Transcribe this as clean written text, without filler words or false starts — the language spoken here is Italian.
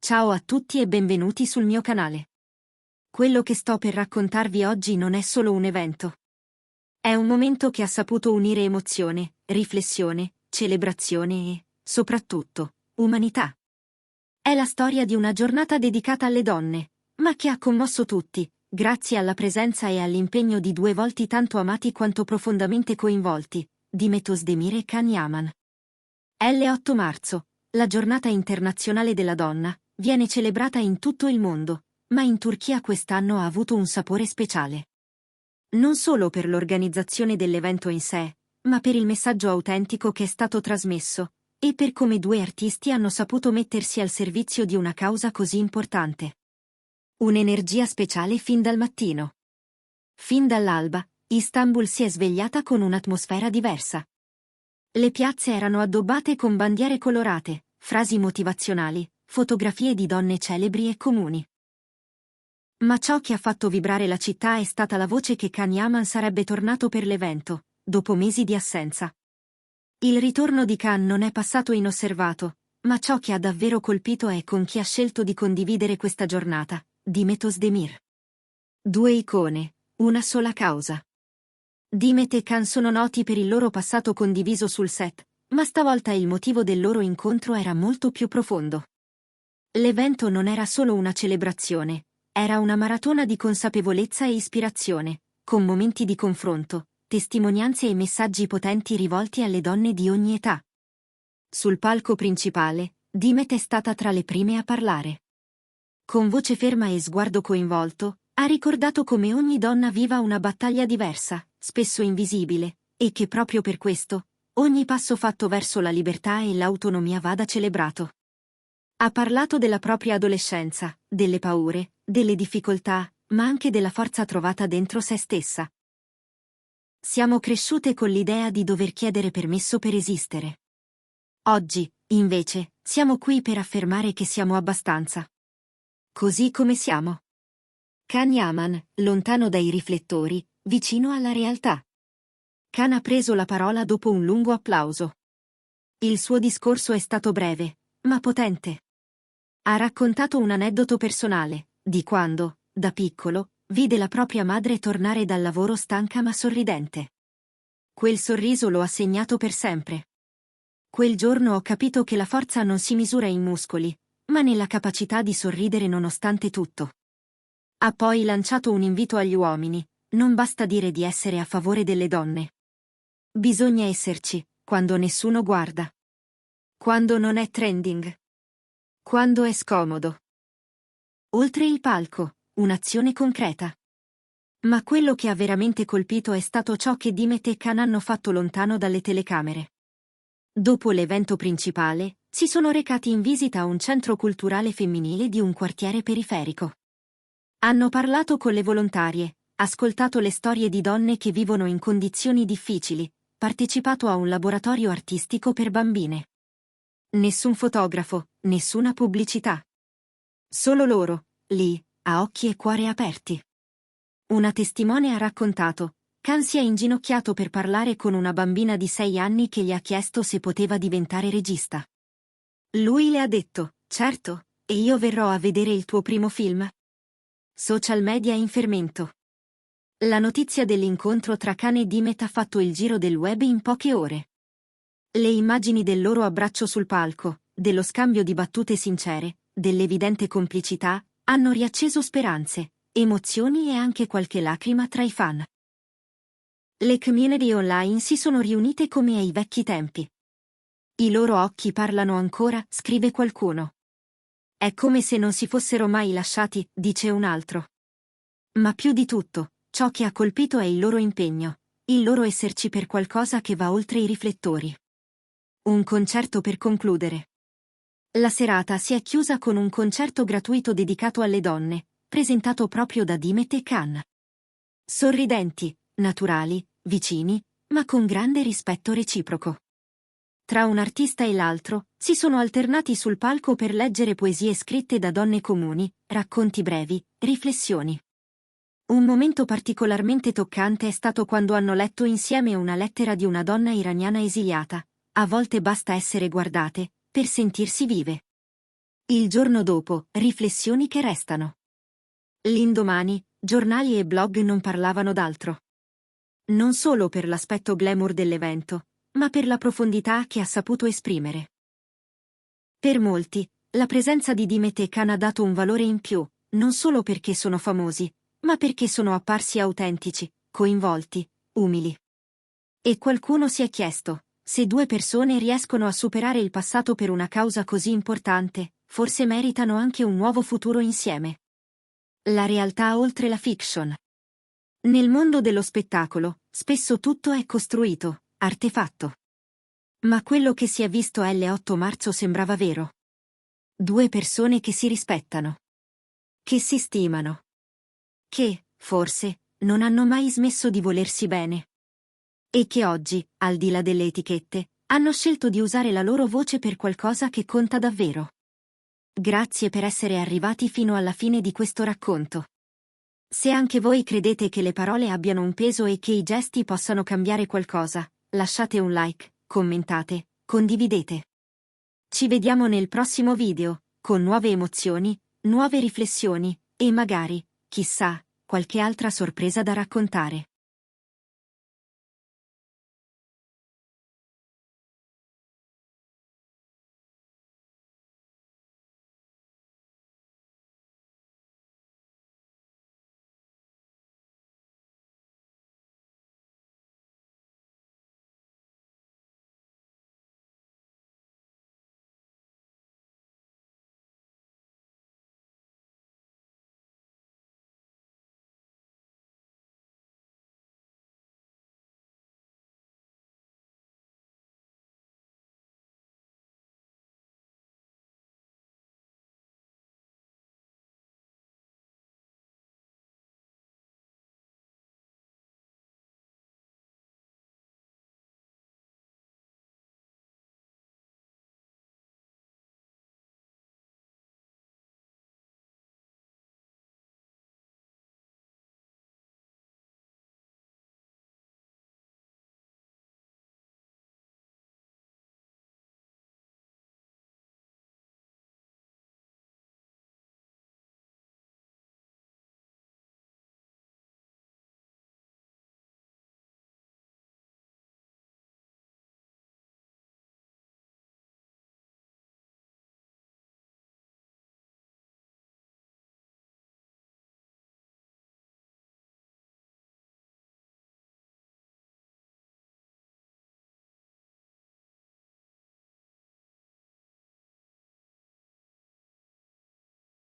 Ciao a tutti e benvenuti sul mio canale. Quello che sto per raccontarvi oggi non è solo un evento. È un momento che ha saputo unire emozione, riflessione, celebrazione e, soprattutto, umanità. È la storia di una giornata dedicata alle donne, ma che ha commosso tutti, grazie alla presenza e all'impegno di due volti tanto amati quanto profondamente coinvolti, Demet Özdemir e Can Yaman. L'8 marzo, la giornata internazionale della donna, viene celebrata in tutto il mondo, ma in Turchia quest'anno ha avuto un sapore speciale. Non solo per l'organizzazione dell'evento in sé, ma per il messaggio autentico che è stato trasmesso, e per come due artisti hanno saputo mettersi al servizio di una causa così importante. Un'energia speciale fin dal mattino. Fin dall'alba, Istanbul si è svegliata con un'atmosfera diversa. Le piazze erano addobbate con bandiere colorate, frasi motivazionali, fotografie di donne celebri e comuni. Ma ciò che ha fatto vibrare la città è stata la voce che Can Yaman sarebbe tornato per l'evento, dopo mesi di assenza. Il ritorno di Can non è passato inosservato, ma ciò che ha davvero colpito è con chi ha scelto di condividere questa giornata, Demet Özdemir. Due icone, una sola causa. Demet e Can sono noti per il loro passato condiviso sul set, ma stavolta il motivo del loro incontro era molto più profondo. L'evento non era solo una celebrazione, era una maratona di consapevolezza e ispirazione, con momenti di confronto, testimonianze e messaggi potenti rivolti alle donne di ogni età. Sul palco principale, Demet è stata tra le prime a parlare. Con voce ferma e sguardo coinvolto, ha ricordato come ogni donna viva una battaglia diversa, spesso invisibile, e che proprio per questo, ogni passo fatto verso la libertà e l'autonomia vada celebrato. Ha parlato della propria adolescenza, delle paure, delle difficoltà, ma anche della forza trovata dentro se stessa. Siamo cresciute con l'idea di dover chiedere permesso per esistere. Oggi, invece, siamo qui per affermare che siamo abbastanza. Così come siamo. Can Yaman, lontano dai riflettori, vicino alla realtà. Can ha preso la parola dopo un lungo applauso. Il suo discorso è stato breve, ma potente. Ha raccontato un aneddoto personale, di quando, da piccolo, vide la propria madre tornare dal lavoro stanca ma sorridente. Quel sorriso lo ha segnato per sempre. Quel giorno ho capito che la forza non si misura in muscoli, ma nella capacità di sorridere nonostante tutto. Ha poi lanciato un invito agli uomini: non basta dire di essere a favore delle donne. Bisogna esserci, quando nessuno guarda. Quando non è trending. Quando è scomodo. Oltre il palco, un'azione concreta. Ma quello che ha veramente colpito è stato ciò che Demet e Can hanno fatto lontano dalle telecamere. Dopo l'evento principale, si sono recati in visita a un centro culturale femminile di un quartiere periferico. Hanno parlato con le volontarie, ascoltato le storie di donne che vivono in condizioni difficili, partecipato a un laboratorio artistico per bambine. Nessun fotografo, nessuna pubblicità. Solo loro, lì, a occhi e cuore aperti. Una testimone ha raccontato: Can si è inginocchiato per parlare con una bambina di 6 anni che gli ha chiesto se poteva diventare regista. Lui le ha detto: certo, e io verrò a vedere il tuo primo film. Social media in fermento. La notizia dell'incontro tra Can e Demet ha fatto il giro del web in poche ore. Le immagini del loro abbraccio sul palco, dello scambio di battute sincere, dell'evidente complicità, hanno riacceso speranze, emozioni e anche qualche lacrima tra i fan. Le community online si sono riunite come ai vecchi tempi. I loro occhi parlano ancora, scrive qualcuno. È come se non si fossero mai lasciati, dice un altro. Ma più di tutto, ciò che ha colpito è il loro impegno, il loro esserci per qualcosa che va oltre i riflettori. Un concerto per concludere. La serata si è chiusa con un concerto gratuito dedicato alle donne, presentato proprio da Demet e Can. Sorridenti, naturali, vicini, ma con grande rispetto reciproco. Tra un artista e l'altro, si sono alternati sul palco per leggere poesie scritte da donne comuni, racconti brevi, riflessioni. Un momento particolarmente toccante è stato quando hanno letto insieme una lettera di una donna iraniana esiliata: a volte basta essere guardate, per sentirsi vive. Il giorno dopo, riflessioni che restano. L'indomani, giornali e blog non parlavano d'altro. Non solo per l'aspetto glamour dell'evento, ma per la profondità che ha saputo esprimere. Per molti, la presenza di Dimet e Khan ha dato un valore in più, non solo perché sono famosi, ma perché sono apparsi autentici, coinvolti, umili. E qualcuno si è chiesto, se due persone riescono a superare il passato per una causa così importante, forse meritano anche un nuovo futuro insieme. La realtà oltre la fiction. Nel mondo dello spettacolo, spesso tutto è costruito, artefatto. Ma quello che si è visto l'8 marzo sembrava vero. Due persone che si rispettano. Che si stimano. Che, forse, non hanno mai smesso di volersi bene. E che oggi, al di là delle etichette, hanno scelto di usare la loro voce per qualcosa che conta davvero. Grazie per essere arrivati fino alla fine di questo racconto. Se anche voi credete che le parole abbiano un peso e che i gesti possano cambiare qualcosa, lasciate un like, commentate, condividete. Ci vediamo nel prossimo video, con nuove emozioni, nuove riflessioni, e magari, chissà, qualche altra sorpresa da raccontare.